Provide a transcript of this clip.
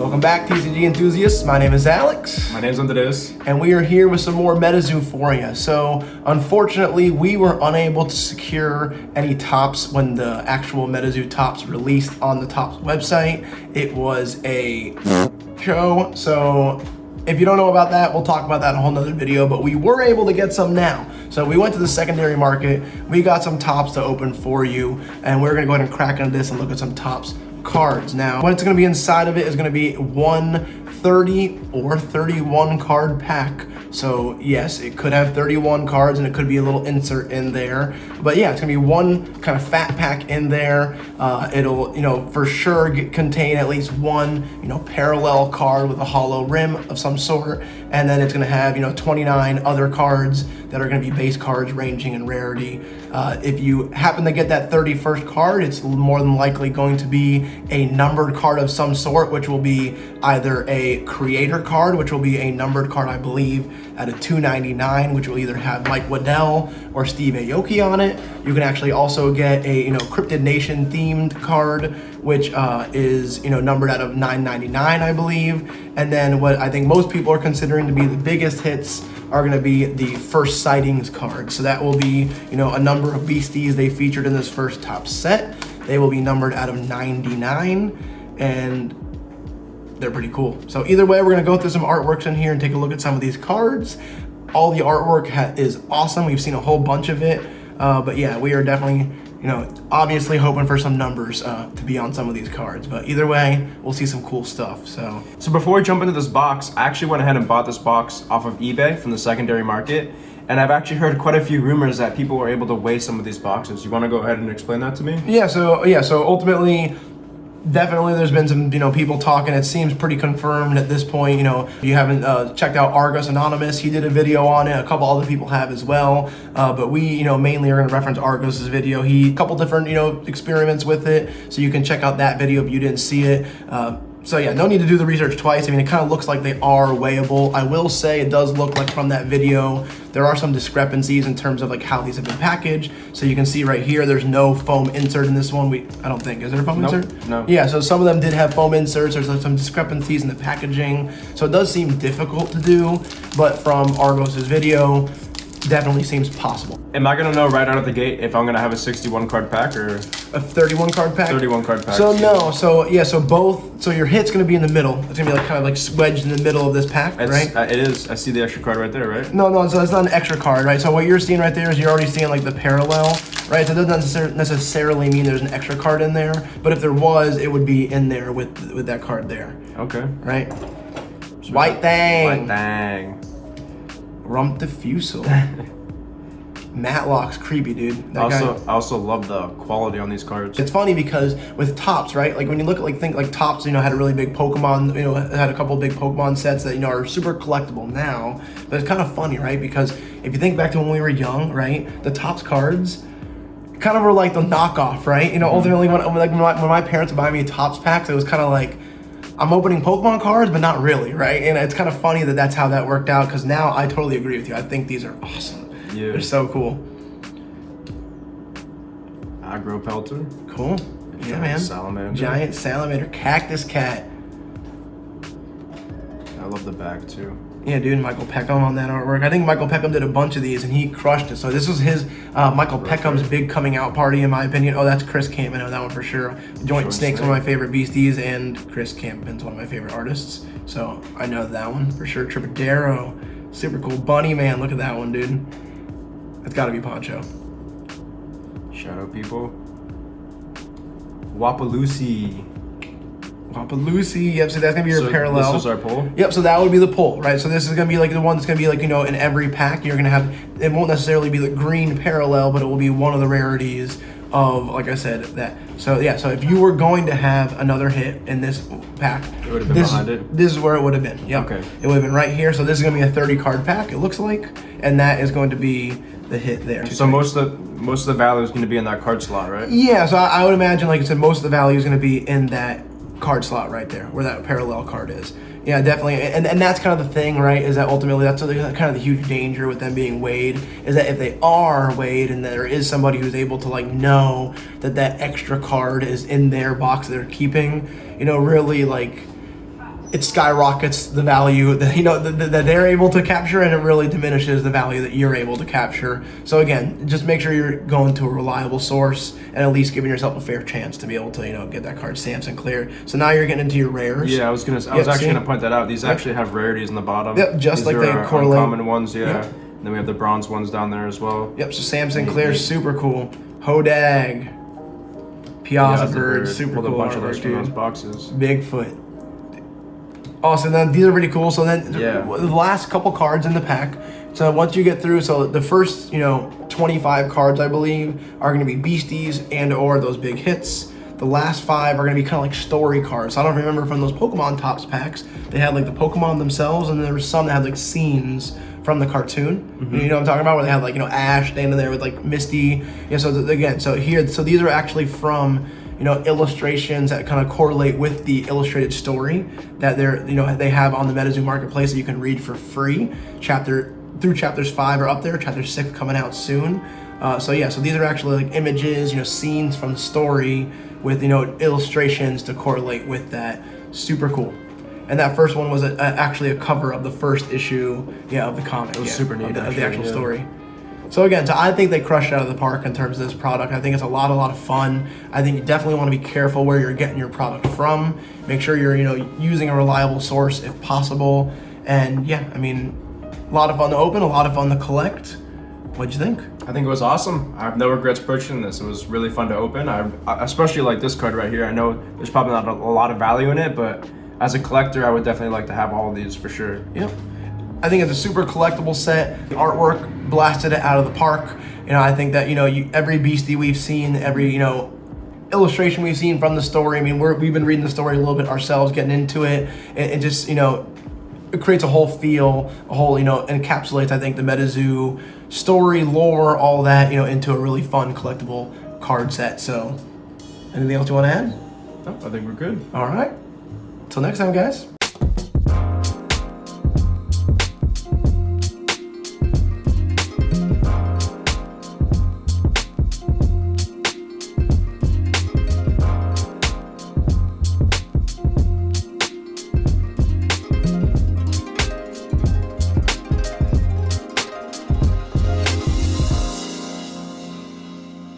Welcome back, TCG enthusiasts. My name is Alex. My name's Andres. And we are here with some more Metazoo for you. So, unfortunately, we were unable to secure any tops when the actual Metazoo tops released on the tops website. It was a show. So, if you don't know about that, we'll talk about that in a whole nother video, but we were able to get some now. So we went to the secondary market, we got some tops to open for you, and we're gonna go ahead and crack into this and look at some tops cards. Now, what's gonna be inside of it is gonna be one 30 or 31 card pack. So yes, it could have 31 cards and it could be a little insert in there. But yeah, it's gonna be one kind of fat pack in there. It'll, for sure contain at least one, parallel card with a hollow rim of some sort. And then it's gonna have, 29 other cards that are gonna be base cards ranging in rarity. If you happen to get that 31st card, it's more than likely going to be a numbered card of some sort, which will be either a creator card, which will be a numbered card, I believe, at a $2.99, which will either have Mike Waddell or Steve Aoki on it. You can actually also get a Cryptid Nation themed card, which is numbered out of $9.99, I believe. And then what I think most people are considering to be the biggest hits are going to be the first sightings card. So that will be a number of beasties they featured in this first top set. They will be numbered out of 99, and they're pretty cool. So either way, we're gonna go through some artworks in here and take a look at some of these cards. All the artwork is awesome. We've seen a whole bunch of it. But yeah, we are definitely, obviously hoping for some numbers to be on some of these cards. But either way, we'll see some cool stuff. So before we jump into this box, I actually went ahead and bought this box off of eBay from the secondary market. And I've actually heard quite a few rumors that people were able to weigh some of these boxes. You want to go ahead and explain that to me? Yeah, so ultimately, definitely there's been some, people talking. It seems pretty confirmed at this point. You haven't checked out Argus Anonymous. He did a video on it. A couple other people have as well. But we, mainly are going to reference Argus's video. A couple different, experiments with it. So you can check out that video if you didn't see it. So yeah, no need to do the research twice. I mean, it kind of looks like they are weighable. I will say it does look like from that video, there are some discrepancies in terms of like how these have been packaged. So you can see right here, there's no foam insert in this one. I don't think, is there a foam insert? No. Yeah, so some of them did have foam inserts. There's like some discrepancies in the packaging. So it does seem difficult to do, but from Argos's video, definitely seems possible. Am I gonna know right out of the gate if I'm gonna have a 61 card pack or a 31 card pack? 31 card pack. So no, so your hit's gonna be in the middle. It's gonna be like kind of like wedged in the middle of this pack, right? It is. I see the extra card right there, right? No, so that's not an extra card, right? So what you're seeing right there is you're already seeing like the parallel, right? So it doesn't necessarily mean there's an extra card in there, but if there was, it would be in there with that card there. Okay. Right? White Thang. White Thang. Rump Diffusal. Matlock's creepy, dude. I also love the quality on these cards. It's funny because with Topps, right? Like when you look at think Topps, had a really big Pokemon, had a couple big Pokemon sets that, are super collectible now. But it's kind of funny, right? Because if you think back to when we were young, right? The Topps cards kind of were like the knockoff, right? Ultimately when my parents would buy me Topps packs, it was kind of like, I'm opening Pokemon cards, but not really, right? And it's kind of funny that that's how that worked out, because now I totally agree with you. I think these are awesome. Yeah. They're so cool. Aggro Pelter. Cool. Yeah, man. Salamander. Giant salamander. Cactus cat. I love the back too. Yeah, dude, Michael Peckham on that artwork. I think Michael Peckham did a bunch of these and he crushed it. So this was his, Michael Peckham's big coming out party, in my opinion. Oh, that's Chris Camp. I know that one for sure. Joint Snake's one of my favorite beasties, and Chris Campbell's one of my favorite artists. So I know that one for sure. Tripodero. Super cool. Bunny Man. Look at that one, dude. It's got to be Poncho. Shadow People. Wapaloosie. Yep, so that's gonna be your parallel. This is our pull? Yep, so that would be the pull, right? So this is gonna be like the one that's gonna be like, in every pack, you're gonna have, it won't necessarily be the green parallel, but it will be one of the rarities of, like I said, that. So yeah, so if you were going to have another hit in this pack, it would have been behind it? This is where it would have been, yep. Okay. It would have been right here, so this is gonna be a 30 card pack, it looks like, and that is going to be the hit there. So most of the value is going to be in that card slot, right? Yeah, so I would imagine, like I said, most of the value is going to be in that card slot right there, where that parallel card is. Yeah, definitely, and that's kind of the thing, right? Is that ultimately that's kind of the huge danger with them being weighed, is that if they are weighed and there is somebody who's able to like know that that extra card is in their box that they're keeping, really like it skyrockets the value that that they're able to capture, and it really diminishes the value that you're able to capture. So again, just make sure you're going to a reliable source and at least giving yourself a fair chance to be able to get that card stamped and clear. So now you're getting into your rares. Yeah, I was actually gonna point that out. These actually have rarities in the bottom. Yep, just These like they are correlate. uncommon ones. Yeah. Yep. And then we have the bronze ones down there as well. Yep. So Samson Clear, super cool. Hodag, Piazza Bird, super Pulled cool. a bunch of artwork, those from those dude. boxes. Bigfoot. Awesome. Then these are pretty cool. So then Yeah. the last couple cards in the pack. So once you get through, so the first 25 cards I believe are going to be beasties and or those big hits. The last 5 are going to be kind of like story cards. So I don't remember from those Pokemon Tops packs, they had like the Pokemon themselves, and there was some that had like scenes from the cartoon. Mm-hmm. You know what I'm talking about, where they had like Ash standing there with like Misty. So again, so these are actually from illustrations that kind of correlate with the illustrated story that they have on the Metazoo marketplace that you can read for free. Chapters 5 are up there. Chapter 6 coming out soon. So these are actually like images, scenes from the story with illustrations to correlate with that. Super cool. And that first one was actually a cover of the first issue, of the comic. It was super neat, of the actual yeah. story. So again, I think they crushed it out of the park in terms of this product. I think it's a lot of fun. I think you definitely want to be careful where you're getting your product from. Make sure you're using a reliable source if possible. And yeah, I mean, a lot of fun to open, a lot of fun to collect. What'd you think? I think it was awesome. I have no regrets purchasing this. It was really fun to open. I especially like this card right here. I know there's probably not a lot of value in it, but as a collector, I would definitely like to have all of these for sure. Yep. I think it's a super collectible set. The artwork blasted it out of the park. I think that every beastie we've seen, every illustration we've seen from the story. I mean, we've been reading the story a little bit ourselves, getting into it, and just it creates a whole feel, encapsulates, I think, the Metazoo story, lore, all that, into a really fun collectible card set. So, anything else you want to add? No, I think we're good. All right. Till next time, guys.